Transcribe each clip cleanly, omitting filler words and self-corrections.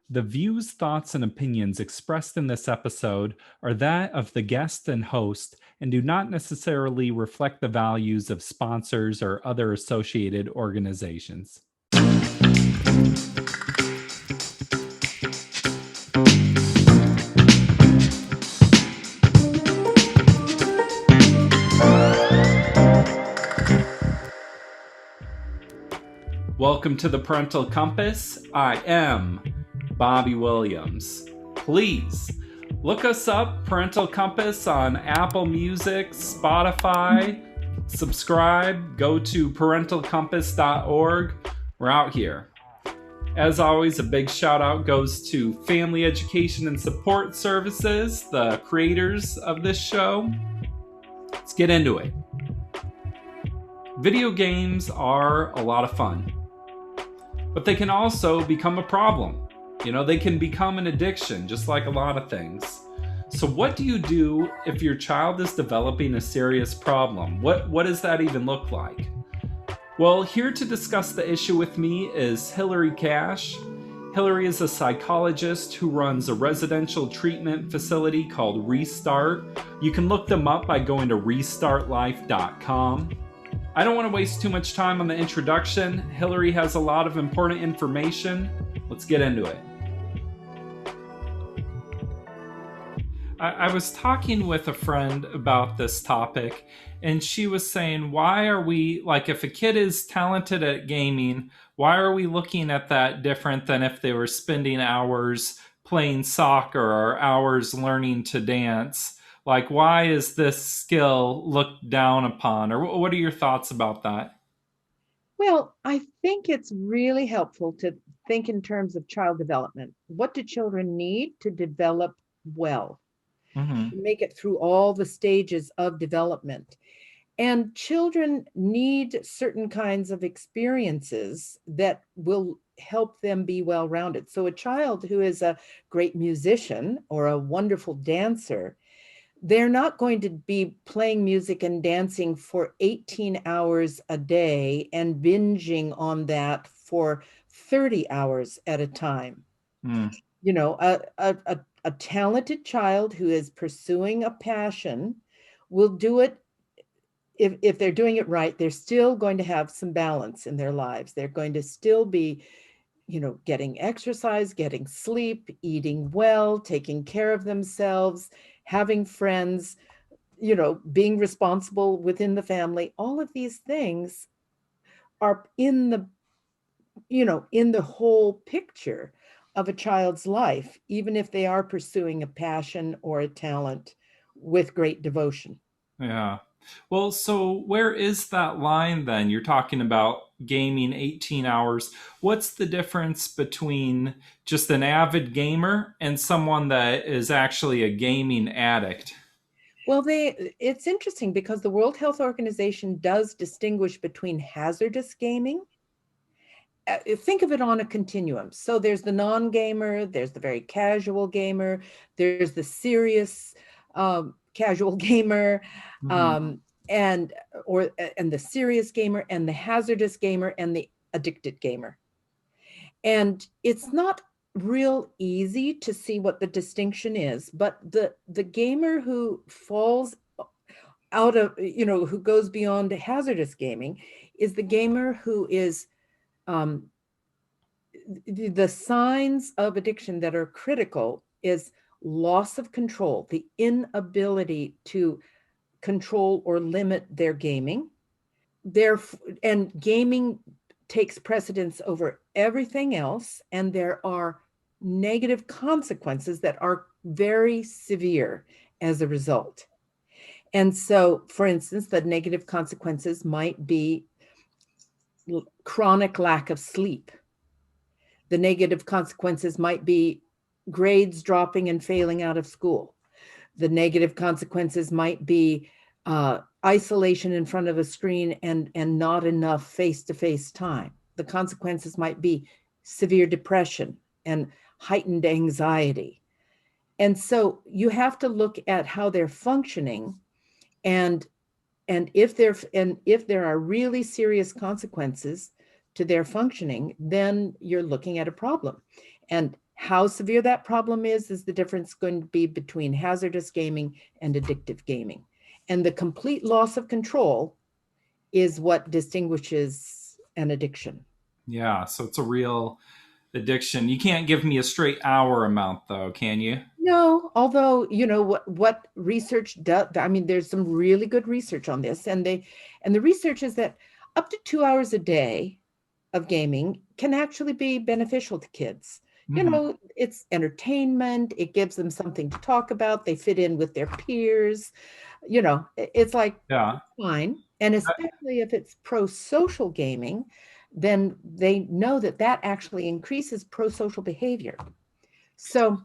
The views, thoughts, and opinions expressed in this episode are that of the guest and host and do not necessarily reflect the values of sponsors or other associated organizations. Welcome to the Parental Compass. I am Bobby Williams. Please look us up, Parental Compass, on Apple Music, Spotify. Subscribe, go to parentalcompass.org. We're out here. As always, a big shout out goes to Family Education and Support Services, the creators of this show. Let's get into it. Video games are a lot of fun, but they can also become a problem. They can become an addiction, just like a lot of things. So what do you do if your child is developing a serious problem? What does that even look like? Well, here to discuss the issue with me is Hilarie Cash. Hilarie is a psychologist who runs a residential treatment facility called Restart. You can look them up by going to restartlife.com. I don't want to waste too much time on the introduction. Hilarie has a lot of important information. Let's get into it. I was talking with a friend about this topic, and she was saying, why are we, like, if a kid is talented at gaming, why are we looking at that different than if they were spending hours playing soccer or hours learning to dance? Like, why is this skill looked down upon? Or what are your thoughts about that? Well, I think it's really helpful to think in terms of child development. What do children need to develop well? Mm-hmm. Make it through all the stages of development. And children need certain kinds of experiences that will help them be well rounded. So, a child who is a great musician or a wonderful dancer, they're not going to be playing music and dancing for 18 hours a day and binging on that for 30 hours at a time. Mm. You know, a talented child who is pursuing a passion will do it. If they're doing it right, they're still going to have some balance in their lives. They're going to still be, getting exercise, getting sleep, eating well, taking care of themselves, having friends, being responsible within the family. All of these things are in the whole picture of a child's life, even if they are pursuing a passion or a talent with great devotion. Yeah. Well, so where is that line then? You're talking about gaming 18 hours. What's the difference between just an avid gamer and someone that is actually a gaming addict? Well, it's interesting because the World Health Organization does distinguish between hazardous gaming. Think of it on a continuum. So there's the non-gamer, there's the very casual gamer, there's the serious casual gamer, Mhm. um, and the serious gamer, and the hazardous gamer, and the addicted gamer. And it's not real easy to see what the distinction is, but the gamer who falls out of, who goes beyond hazardous gaming is the gamer who is um, the signs of addiction that are critical is loss of control, the inability to control or limit their gaming. There and gaming takes precedence over everything else, and there are negative consequences that are very severe as a result. And so, for instance, the negative consequences might be chronic lack of sleep. The negative consequences might be grades dropping and failing out of school. The negative consequences might be isolation in front of a screen and not enough face-to-face time. The consequences might be severe depression and heightened anxiety. And so you have to look at how they're functioning, and if there are really serious consequences to their functioning, then you're looking at a problem. And How severe that problem is the difference going to be between hazardous gaming and addictive gaming. And the complete loss of control is what distinguishes an addiction. Yeah, so it's a real addiction. You can't give me a straight hour amount though, can you? No, although what research does, I mean, there's some really good research on this, and the research is that up to 2 hours a day of gaming can actually be beneficial to kids. Hmm. It's entertainment, it gives them something to talk about, they fit in with their peers. It's like Yeah. fine. And especially if it's pro-social gaming, then they know that that actually increases pro-social behavior. So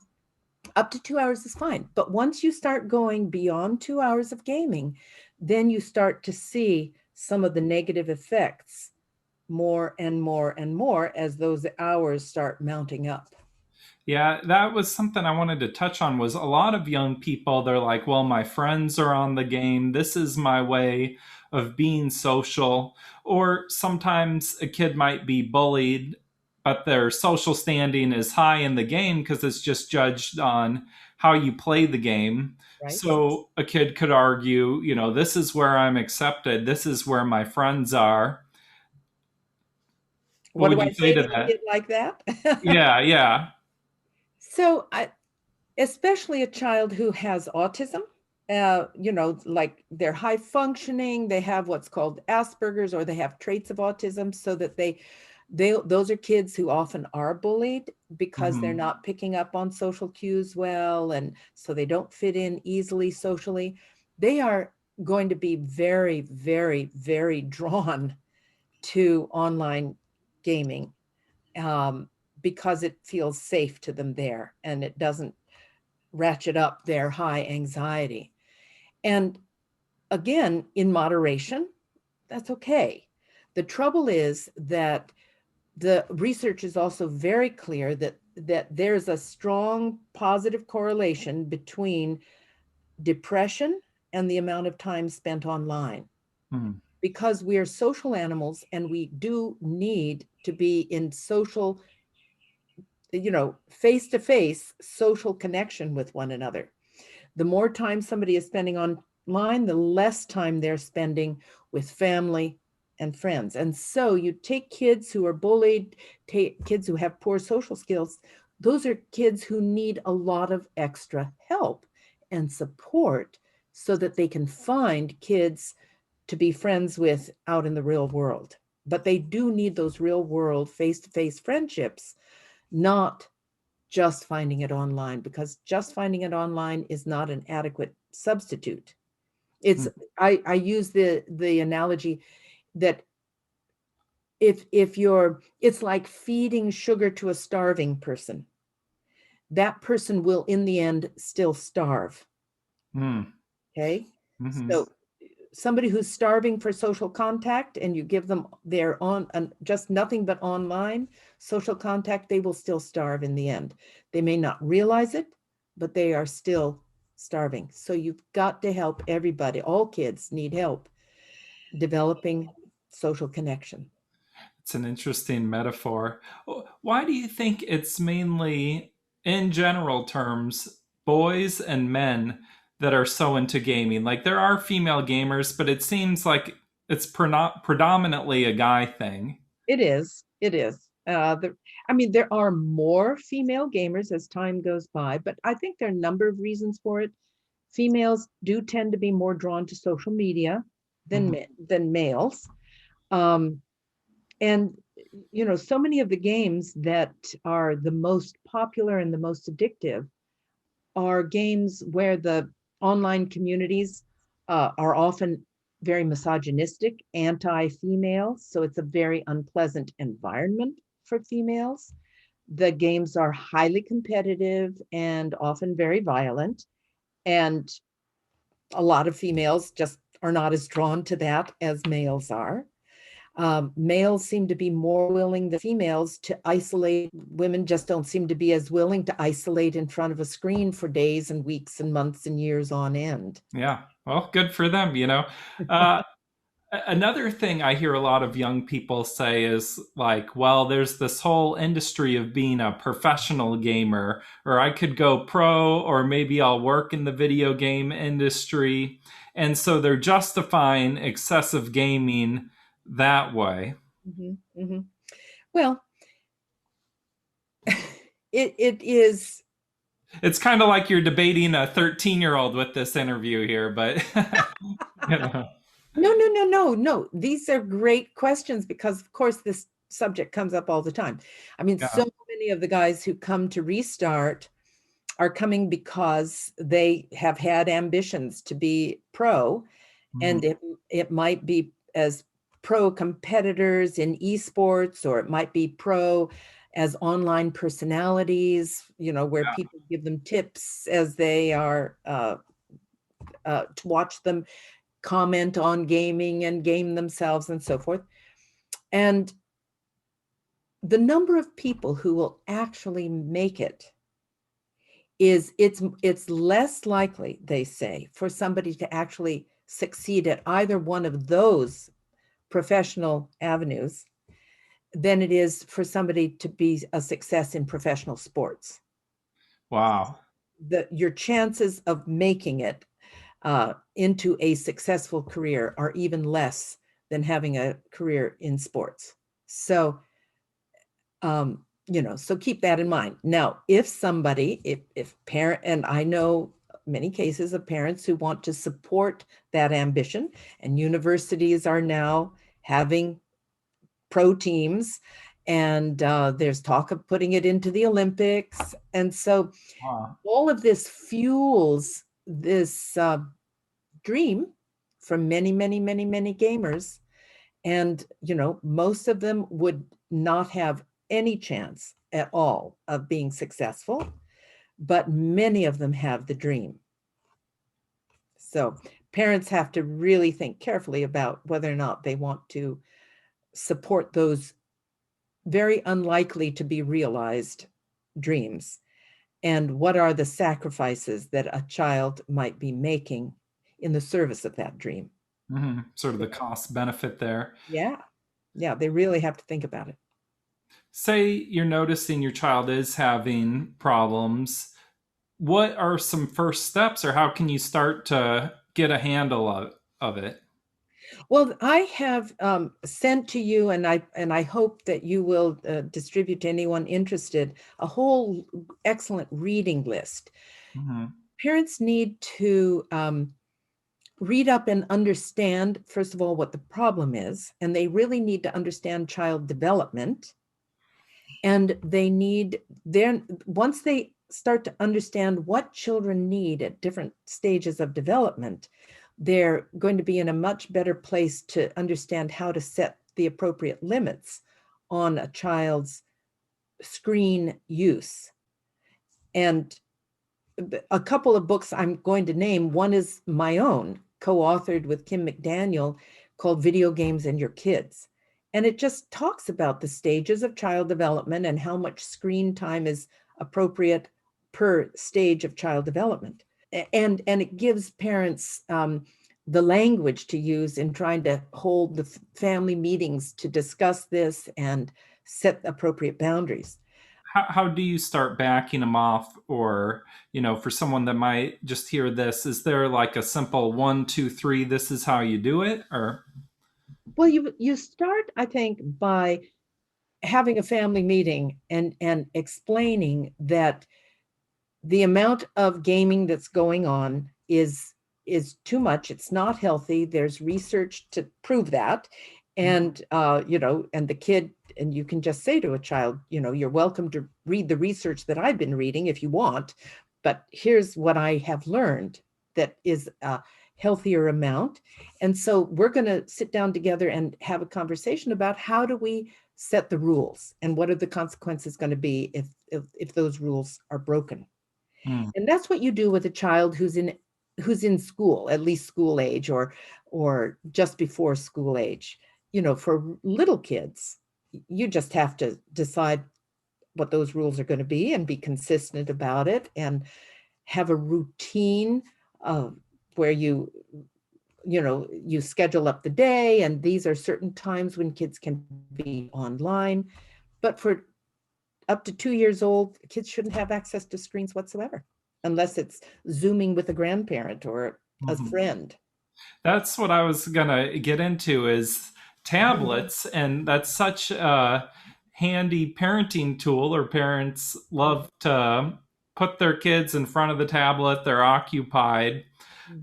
up to 2 hours is fine. But once you start going beyond 2 hours of gaming, then you start to see some of the negative effects more and more and more as those hours start mounting up. Yeah, that was something I wanted to touch on was a lot of young people, they're like, well, my friends are on the game. This is my way of being social. Or sometimes a kid might be bullied, but their social standing is high in the game because it's just judged on how you play the game. Right? So a kid could argue, this is where I'm accepted. This is where my friends are. What What would do you I say say to to a that? kid like that? Yeah, yeah. So especially a child who has autism, like they're high functioning, they have what's called Asperger's, or they have traits of autism, so that those are kids who often are bullied because they're Hmm. not picking up on social cues well, and so they don't fit in easily socially. They are going to be very, very, very drawn to online gaming, um, because it feels safe to them there and it doesn't ratchet up their high anxiety. And again, in moderation, that's okay. The trouble is that the research is also very clear that there's a strong positive correlation between depression and the amount of time spent online, Hmm. because we are social animals and we do need to be in social, face to face social connection with one another. The more time somebody is spending online, the less time they're spending with family and friends. And so you take kids who are bullied, take kids who have poor social skills, those are kids who need a lot of extra help and support so that they can find kids to be friends with out in the real world. But they do need those real world face to face friendships, not just finding it online, because just finding it online is not an adequate substitute. It's I use the analogy that if you're it's like feeding sugar to a starving person. That person will in the end still starve. Hmm. Okay. Hmm. So somebody who's starving for social contact and you give them their just nothing but online social contact, they will still starve in the end. They may not realize it, but they are still starving. So you've got to help everybody. All kids need help developing social connection. It's an interesting metaphor. Why do you think it's mainly, in general terms, boys and men that are so into gaming? Like, there are female gamers, but it seems like it's predominantly a guy thing. It is. It is. I mean, there are more female gamers as time goes by, but I think there are a number of reasons for it. Females do tend to be more drawn to social media Mhm. than males. Um, and so many of the games that are the most popular and the most addictive are games where the online communities are often very misogynistic, anti-female, so it's a very unpleasant environment for females. The games are highly competitive and often very violent, and a lot of females just are not as drawn to that as males are. Males seem to be more willing than females to isolate. Women just don't seem to be as willing to isolate in front of a screen for days and weeks and months and years on end. Yeah. Well, good for them. Uh, Another thing I hear a lot of young people say is like, well, there's this whole industry of being a professional gamer, or I could go pro, or maybe I'll work in the video game industry. And so they're justifying excessive gaming that way. Mhm, mhm. Well, it is. It's kind of like you're debating a 13-year-old with this interview here, but you know, No, no, no, no, no. These are great questions because, of course, this subject comes up all the time. I mean, yeah. so many of the guys who come to Restart are coming because they have had ambitions to be pro, Mhm. and it might be as pro competitors in esports, or it might be pro as online personalities, where Yeah. people give them tips as they are to watch them comment on gaming and game themselves and so forth. And the number of people who will actually make it is it's less likely, they say, for somebody to actually succeed at either one of those professional avenues than it is for somebody to be a success in professional sports. Wow. Your chances of making it into a successful career are even less than having a career in sports. So, so keep that in mind. Now, if somebody, if parent, and I know many cases of parents who want to support that ambition, and universities are now having pro teams, and there's talk of putting it into the Olympics. And so Wow. all of this fuels this dream from many, many, many, many gamers. And, most of them would not have any chance at all of being successful, but many of them have the dream. So parents have to really think carefully about whether or not they want to support those very unlikely to be realized dreams, and what are the sacrifices that a child might be making in the service of that dream. Sort of the cost benefit there. Yeah. Yeah, they really have to think about it. Say you're noticing your child is having problems. What are some first steps, or how can you start to get a handle of it? Well, I have sent to you, and I hope that you will distribute to anyone interested, a whole excellent reading list. Hmm. Parents need to read up and understand, first of all, what the problem is, and they really need to understand child development. And they need, then once they start to understand what children need at different stages of development, they're going to be in a much better place to understand how to set the appropriate limits on a child's screen use. And a couple of books I'm going to name, one is my own, co-authored with Kim McDaniel, called Video Games and Your Kids. And it just talks about the stages of child development and how much screen time is appropriate per stage of child development. And it gives parents the language to use in trying to hold the family meetings to discuss this and set appropriate boundaries. How do you start backing them off? Or, for someone that might just hear this, is there like a simple 1, 2, 3, this is how you do it? Or, Well, you start, I think, by having a family meeting and explaining that the amount of gaming that's going on is too much. It's not healthy. There's research to prove that. And and the kid, and you can just say to a child, you're welcome to read the research that I've been reading if you want, but here's what I have learned that is a healthier amount. And so we're going to sit down together and have a conversation about how do we set the rules, and what are the consequences going to be if those rules are broken. hmm, And that's what you do with a child who's in school, at least school age, or just before school age. For little kids, you just have to decide what those rules are going to be and be consistent about it, and have a routine where you you schedule up the day, and these are certain times when kids can be online. But for up to 2 years old, kids shouldn't have access to screens whatsoever, unless it's Zooming with a grandparent or a Mhm. friend. That's what I was gonna get into is tablets, and that's such a handy parenting tool. Or parents love to put their kids in front of the tablet; they're occupied.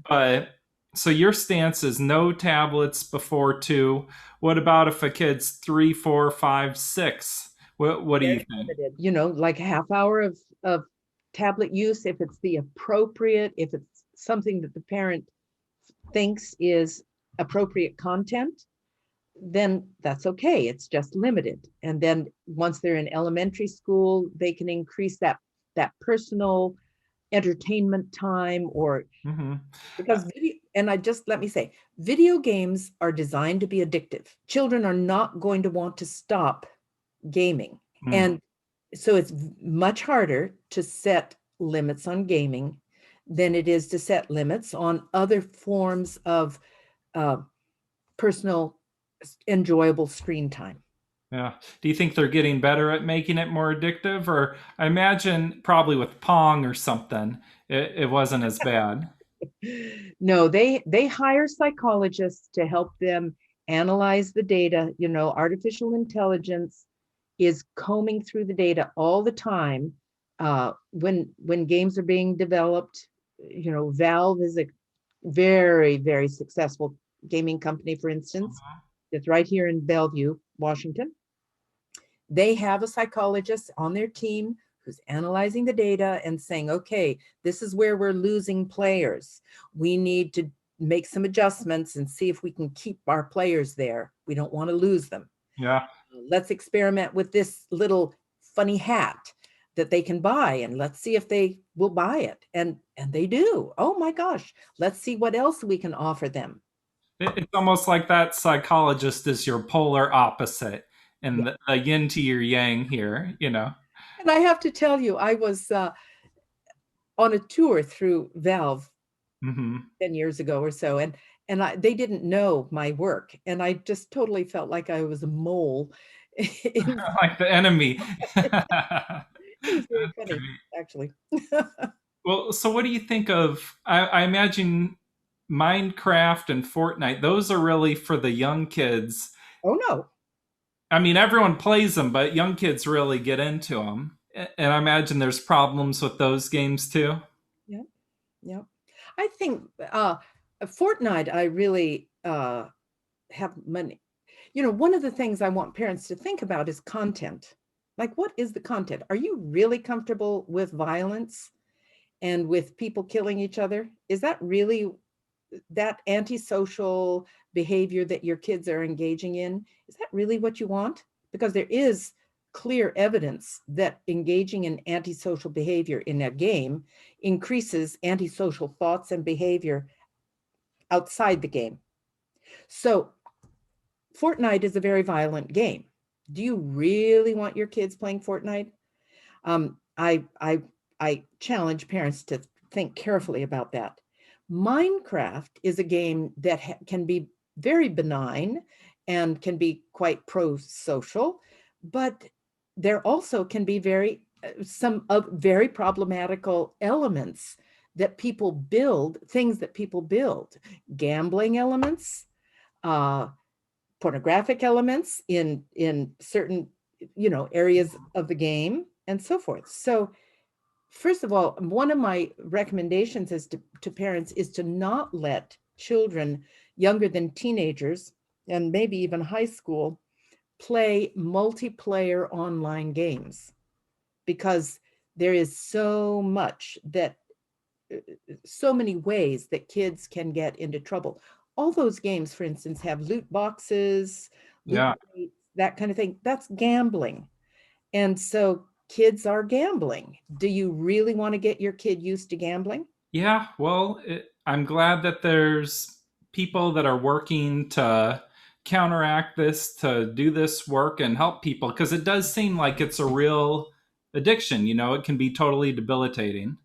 But so your stance is no tablets before two. What about if a kid's three, four, five, six? What do you Very think? limited, like a half hour of tablet use, if it's the appropriate, if it's something that the parent thinks is appropriate content, then that's okay. It's just limited. And then once they're in elementary school, they can increase that personal entertainment time, or Mm-hmm. because video, and I just let me say, video games are designed to be addictive. Children are not going to want to stop gaming. Mm. And so it's much harder to set limits on gaming than it is to set limits on other forms of uh, personal, enjoyable screen time. Yeah. Do you think they're getting better at making it more addictive? Or I imagine probably with Pong or something, it wasn't as bad. No, they hire psychologists to help them analyze the data. Artificial intelligence is combing through the data all the time. When games are being developed, Valve is a very, very successful gaming company, for instance. It's right here in Bellevue, Washington. They have a psychologist on their team who's analyzing the data and saying, okay, this is where we're losing players. We need to make some adjustments and see if we can keep our players there. We don't want to lose them. Yeah. Let's experiment with this little funny hat that they can buy, and let's see if they will buy it. And they do. Oh my gosh, let's see what else we can offer them. It's almost like that psychologist is your polar opposite and Yeah. the yin to your yang here, you know? And I have to tell you, I was on a tour through Valve Hmm. 10 years ago or so, they didn't know my work, and I just totally felt like I was a mole. It Like the enemy. was very That's funny, great. actually. Well, so what do you think of? I imagine Minecraft and Fortnite, those are really for the young kids. Oh no. I mean, everyone plays them, but young kids really get into them. And I imagine there's problems with those games too. Yeah, yeah. I think Fortnite, I really have money. One of the things I want parents to think about is content. Like, what is the content? Are you really comfortable with violence and with people killing each other? Is that really that antisocial behavior that your kids are engaging in? Is that really what you want? Because there is clear evidence that engaging in antisocial behavior in a game increases antisocial thoughts and behavior outside the game. So Fortnite is a very violent game. Do you really want your kids playing Fortnite? I challenge parents to think carefully about that. Minecraft is a game that can be very benign and can be quite pro-social, but there also can be some of very problematical elements that people build, things that people build, gambling elements, uh, pornographic elements in certain areas of the game, and so forth. So first of all, one of my recommendations is to parents is to not let children younger than teenagers and maybe even high school play multiplayer online games, because there is so many ways that kids can get into trouble. All those games, for instance, have loot boxes, loot Yeah. crates, that kind of thing. That's gambling. And so kids are gambling. Do you really want to get your kid used to gambling? Yeah. Well, I'm glad that there's people that are working to counteract this, to do this work and help people, because it does seem like it's a real addiction. You know, it can be totally debilitating.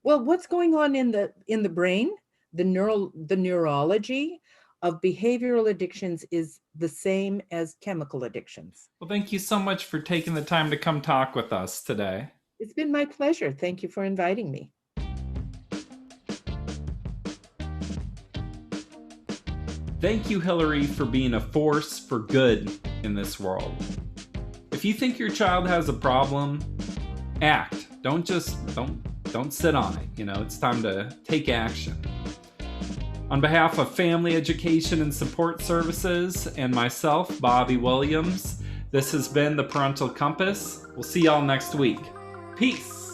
Well, what's going on in the brain? The neurology of behavioral addictions is the same as chemical addictions. Well, thank you so much for taking the time to come talk with us today. It's been my pleasure. Thank you for inviting me. Thank you, Hilarie, for being a force for good in this world. If you think your child has a problem, act. Don't sit on it. It's time to take action. On behalf of Family Education and Support Services and myself, Bobby Williams, this has been the Parental Compass. We'll see y'all next week. Peace.